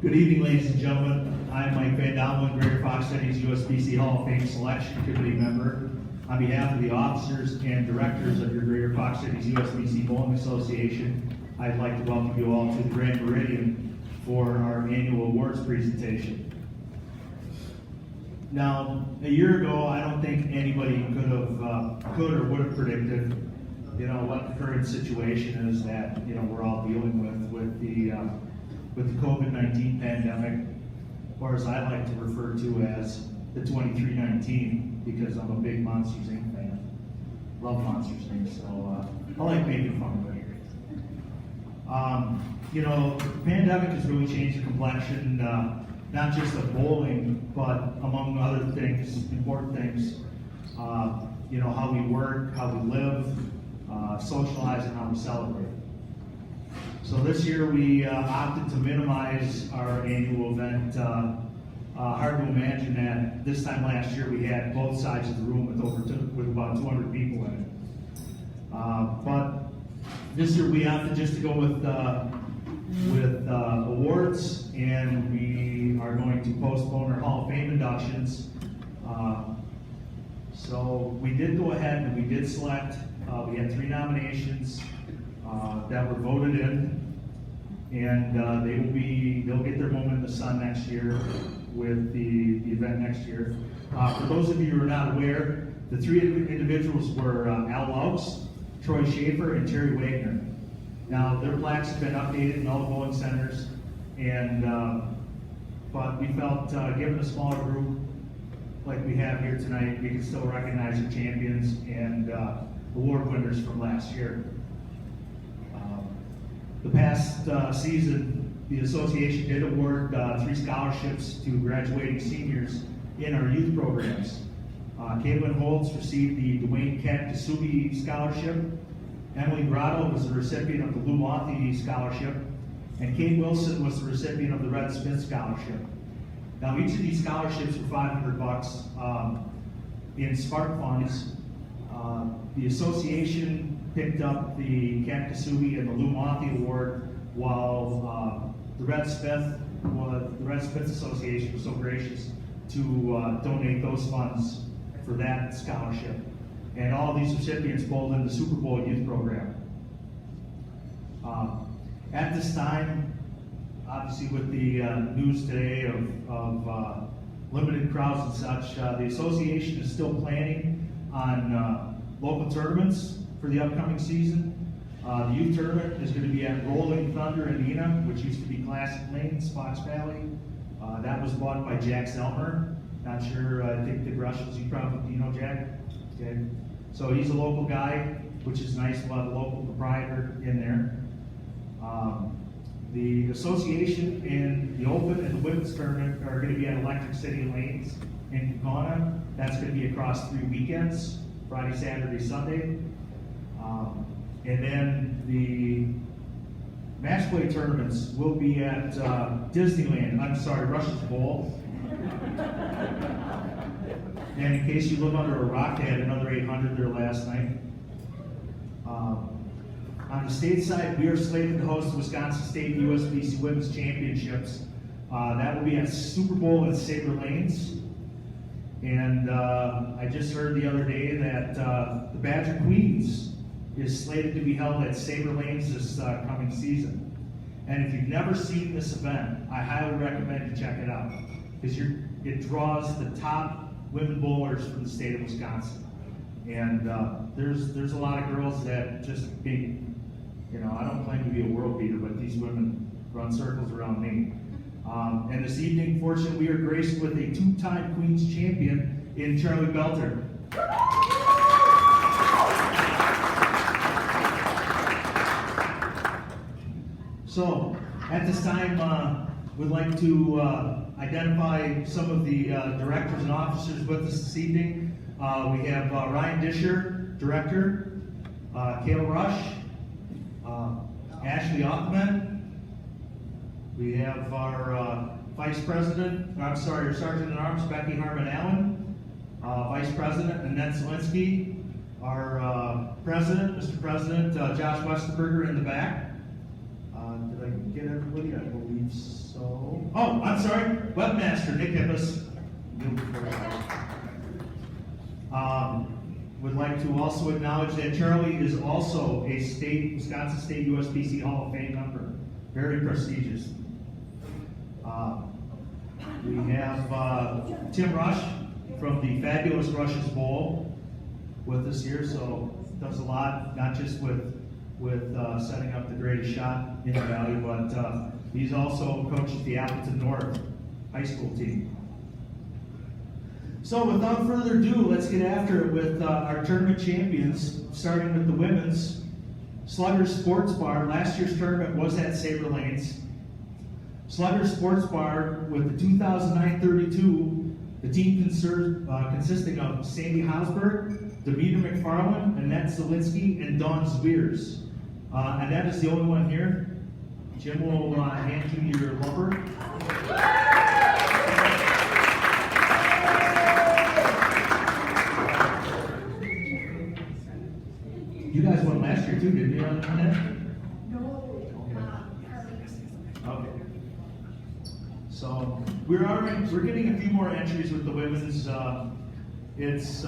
Good evening, ladies and gentlemen. I'm Mike Van Domlen, Greater Fox Cities USBC Hall of Fame Selection Committee member. On behalf of the officers and directors of your Greater Fox Cities USBC Bowling Association, I'd like to welcome you all to the Grand Meridian for our annual awards presentation. Now, a year ago, I don't think anybody could or would have predicted, what the current situation is that we're all dealing with the COVID-19 pandemic, or as I like to refer to as the 2319, because I'm a big Monsters Inc. fan. Love Monsters Inc. So I like making fun of it. The pandemic has really changed the complexion, not just of bowling, but among other things, important things. How we work, how we live, socialize, and how we celebrate. So this year we opted to minimize our annual event. Hard to imagine that this time last year we had both sides of the room with about 200 people in it. But this year we opted just to go with awards, and we are going to postpone our Hall of Fame inductions. So we did go ahead and we did select. We had 3 nominations that were voted in, and they'll get their moment in the sun next year with the event next year. For those of you who are not aware, the 3 individuals were Al Laux, Troy Schaefer, and Terry Wagner. Now their plaques have been updated in all the bowling centers, and but we felt given a smaller group like we have here tonight, we can still recognize the champions and award winners from last year. The past season, the association did award 3 scholarships to graduating seniors in our youth programs. Caitlin Holtz received the Dwayne Kent Kasubi Scholarship. Emily Grotto was the recipient of the Lou Monty Scholarship, and Kate Wilson was the recipient of the Red Smith Scholarship. Now each of these scholarships were $500 in Spark funds. The association picked up the Kent Kasubi and the Lou Monty Award, while the Red Smith Association was so gracious to donate those funds for that scholarship. And all these recipients bowled in the Super Bowl youth program. At this time, obviously with the news today of limited crowds and such, the association is still planning on local tournaments for the upcoming season. The youth tournament is going to be at Rolling Thunder, Indiana, which used to be Classic Lanes, Fox Valley. That was bought by Jack Zelmer. Not sure, I think the Rusch, you probably, Jack? Okay. So he's a local guy, which is nice. We'll have a local proprietor in there. The association and the Open and the Women's Tournament are going to be at Electric City Lanes in Kaukauna. That's going to be across 3 weekends, Friday, Saturday, Sunday. And then the match play tournaments will be at Rush's Bowl. And in case you live under a rock, they had another 800 there last night. On the state side, we are slated to host the Wisconsin State USBC Women's Championships. That will be at Super Bowl at Sabre Lanes. And I just heard the other day that the Badger Queens is slated to be held at Sabre Lanes this coming season. And if you've never seen this event, I highly recommend you check it out, because it draws the top women bowlers from the state of Wisconsin. And there's a lot of girls that just being, I don't claim to be a world beater, but these women run circles around me. And this evening, fortunately, we are graced with a 2-time Queen's champion in Charly Boelter. So, at this time, we'd like to identify some of the directors and officers with us this evening. We have Ryan Disher, Director, Cale Rusch, Ashley Othman. We have our our Sergeant-at-Arms, Becky Harmon-Allen, Vice President Annette Zielinski, our President, Mr. President, Josh Westerberger in the back. Did I get everybody? I believe so. Oh, I'm sorry. Webmaster Nick Hippus. Would like to also acknowledge that Charly is also a Wisconsin State USBC Hall of Fame member. Very prestigious. We have Tim Rusch from the fabulous Rusch's Bowl with us here, so does a lot, not just with setting up the greatest shot in the valley, but he's also coached the Appleton North high school team. So without further ado, let's get after it with our tournament champions, starting with the women's. Slugger's Sports Bar, last year's tournament was at Sabre Lanes. Slugger's Sports Bar with the 2009-32, the team consisting of Sandy Hausberg, Demeter McFarland, Annette Zielinski, and Dawn Zweers. Annette is the only one here. Jim will hand you your lumber. You guys won last year too, didn't you, Annette? No. Okay. So we're getting a few more entries with the women's. It's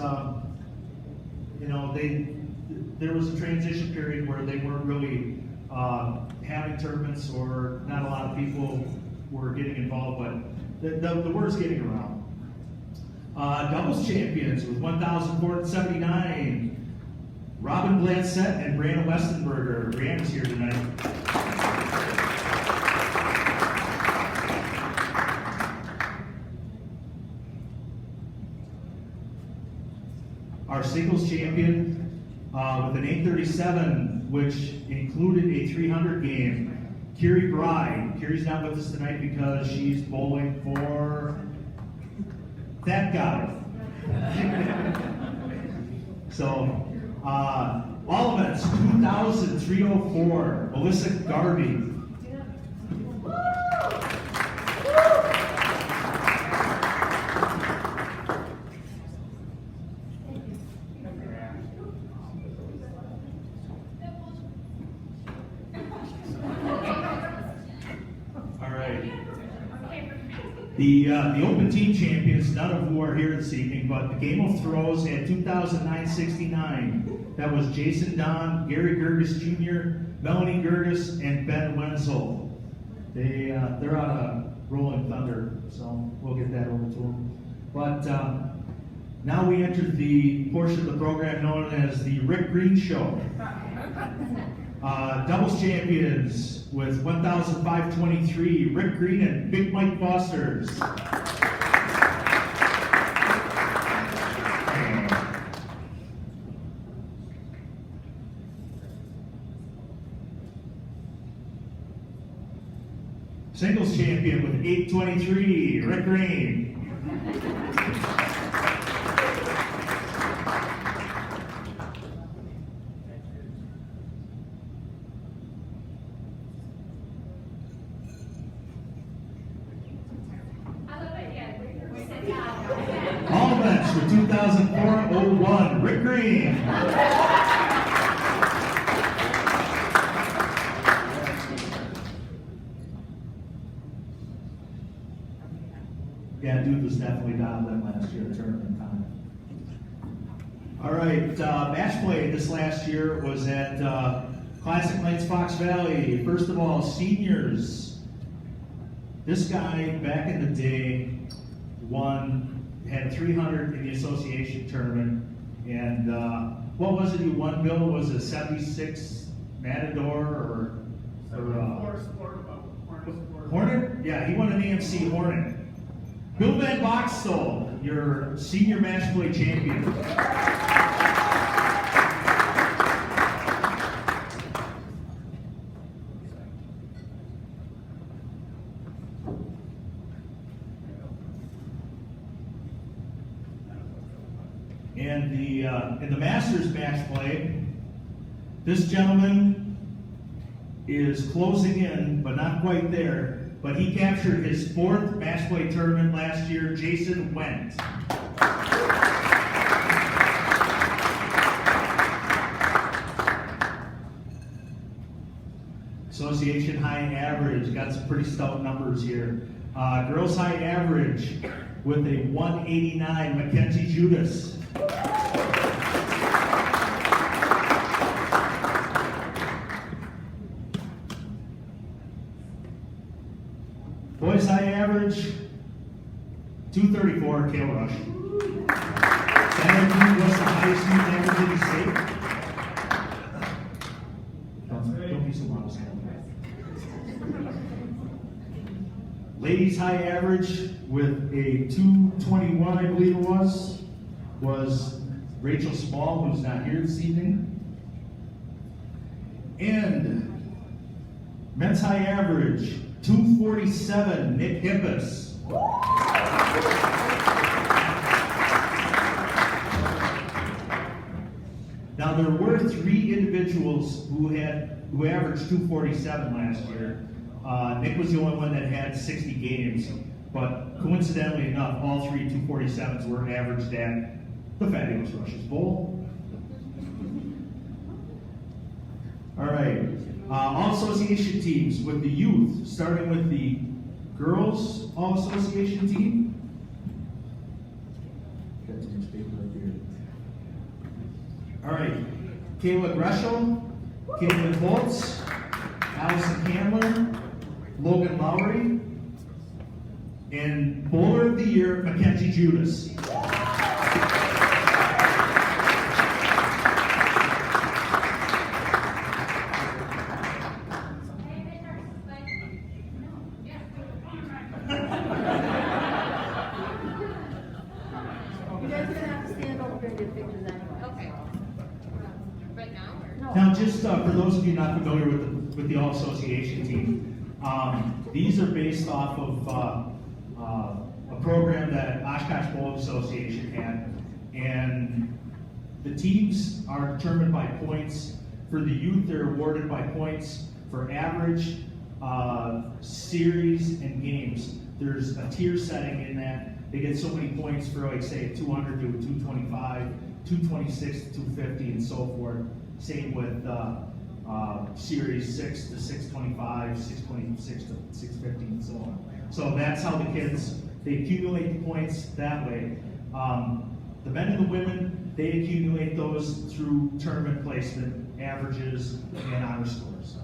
there was a transition period where they weren't really having tournaments, or not a lot of people were getting involved, but the word's getting around. Doubles champions with 1,479. Robin Blansett and Brianna Westenberger. Brianna's here tonight. Our singles champion with an 837, which included a 300 game, Kiri Bride. Kiri's not with us tonight because she's bowling for that guy. So, all events, 2,304, Melissa Garvey. The Open Team champions, none of who are here this evening, but the Game of Throws had 2,969. That was Jason Don, Gary Gerges Jr., Melanie Gerges, and Ben Wenzel. They're out of Rolling Thunder, so we'll get that over to them. But now we enter the portion of the program known as the Rick Green Show. Doubles champions with 1,523, Rick Green and Big Mike Fosters. Singles champion with 823, Rick Green. All events for 2004-01, Rick Green. Yeah, dude was definitely dialed in last year at tournament time. All right, match play this last year was at Classic Nights Fox Valley. First of all, seniors. This guy, back in the day, had 300 in the association tournament, and what was it you won, Bill? Was it 76 Matador or Hornet? Yeah, he won an AMC Hornet. Bill Van Boxtel, your senior match play champion. And in the Masters match play, this gentleman is closing in, but not quite there. But he captured his 4th match play tournament last year, Jason Wendt. Association high average. Got some pretty stout numbers here. Girls high average with a 189, Mackenzie Judas. Boys high average, 234, Cale Rusch. That was the highest youth average in the state. Don't be so modest. Ladies high average with a 221, I believe it was Rachel Small, who's not here this evening. And men's high average, 247, Nick Hippus. Now there were 3 individuals who averaged 247 last year. Nick was the only one that had 60 games, but coincidentally enough, all 3 247s were averaged at the Fabulous Rush's Bowl. All right, all association teams with the youth, starting with the girls all association team. Got too much paper up here. All right, Kayla Greshel, Caitlin Holtz, Allison Candler, Logan Lowry, and Bowler of the Year, Mackenzie Judas. Now, just for those of you not familiar with the All Association team, these are based off of a program that Oshkosh Bowl Association had, and the teams are determined by points. For the youth, they're awarded by points for average, series, and games. There's a tier setting in that. They get so many points for, like, say, 200 to 225, 226 to 250, and so forth. Same with series 6 to 625, 626 to 650, and so on. So that's how the kids, they accumulate the points that way. The men and the women, they accumulate those through tournament placement, averages, and honor scores.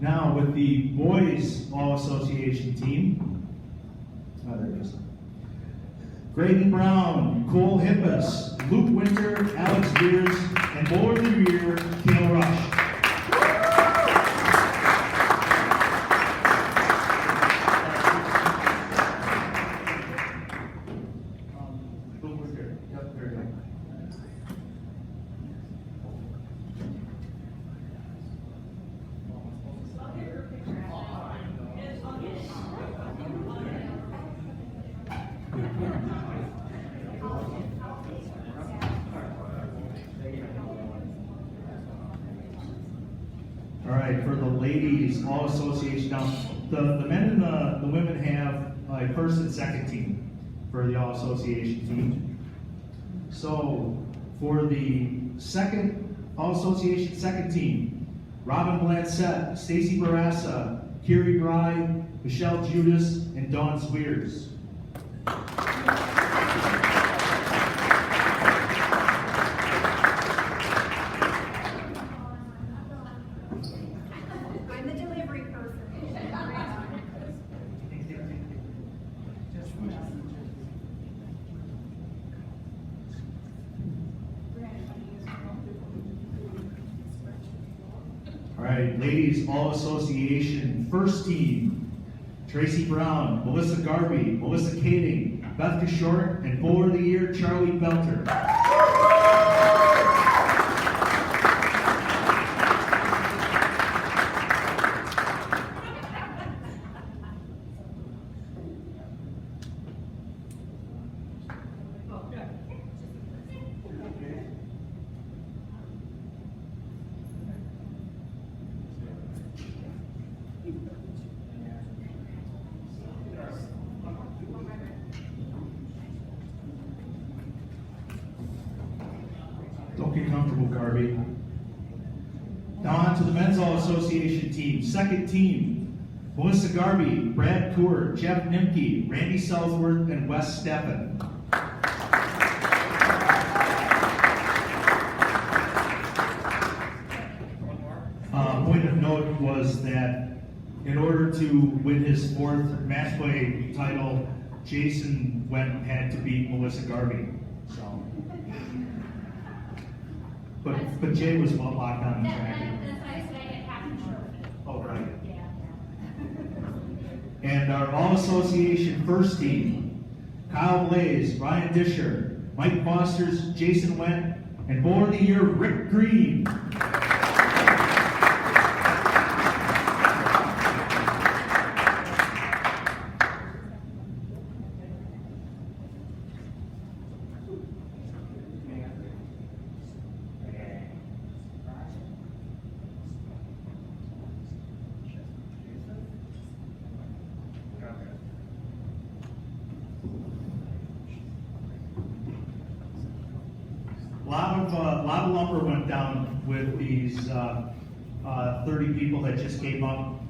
Now with the boys All Association team, there it is. Greydon Brown, Cole Hippus, Luke Winter, Alex Beers, and Bowler of the Year, Cale Rusch. Yep, there you go. All right, for the ladies, All Association. Now, the men and the women have a first and second team for the All Association team. So, for the second All Association second team, Robin Blansett, Stacy Barassa, Kiri Bry, Michelle Judas, and Dawn Swears. All right, ladies All Association first team, Tracy Brown, Melissa Garvey, Melissa Kading, Beth Short, and Bowler of the Year, Charly Boelter. Don't get comfortable, Garvey. Now on to the Men's All Association team. Second team, Melissa Garvey, Brad Coor, Jeff Nimke, Randy Southworth, and Wes Steffen. Point of note was that in order to win his fourth match play title, Jason had to beat Melissa Garvey. So, but Jay was locked on the track. That's why I said I had half an hour with it. Oh, right. Yeah. And our All Association first team, Kyle Blaze, Ryan Disher, Mike Fosters, Jason Went, and Bowler of the Year, Rick Green. A lot of lumber went down with these 30 people that just came up.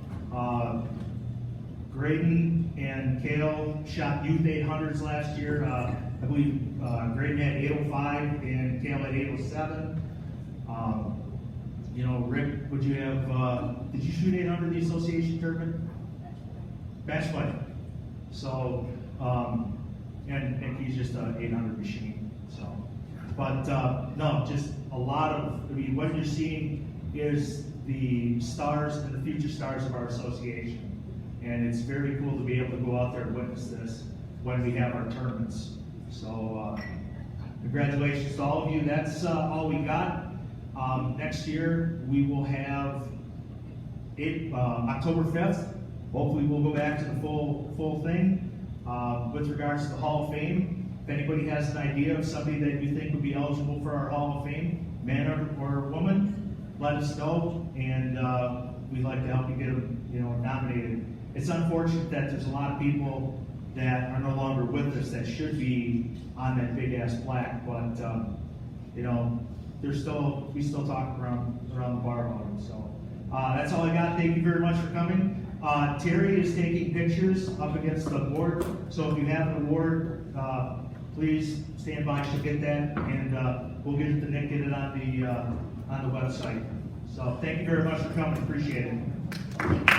Greydon and Cale shot youth 800s last year. I believe Greydon had 805 and Cale had 807. You know, Rick, would you have? Did you shoot 800 in the association tournament? Match play. So, and he's just an 800 machine. So. But no, just a lot of, I mean, what you're seeing is the stars and the future stars of our association. And it's very cool to be able to go out there and witness this when we have our tournaments. So congratulations to all of you. That's all we got. Next year, we will have October 5th. Hopefully we'll go back to the full thing. With regards to the Hall of Fame, if anybody has an idea of somebody that you think would be eligible for our Hall of Fame, man or woman, let us know, and we'd like to help you get them, nominated. It's unfortunate that there's a lot of people that are no longer with us that should be on that big ass plaque, but we still talk around the bar about them. So that's all I got. Thank you very much for coming. Terry is taking pictures up against the board, so if you have an award, please stand by. She'll get that, and we'll get it to Nick, get it on the website. So thank you very much for coming. Appreciate it.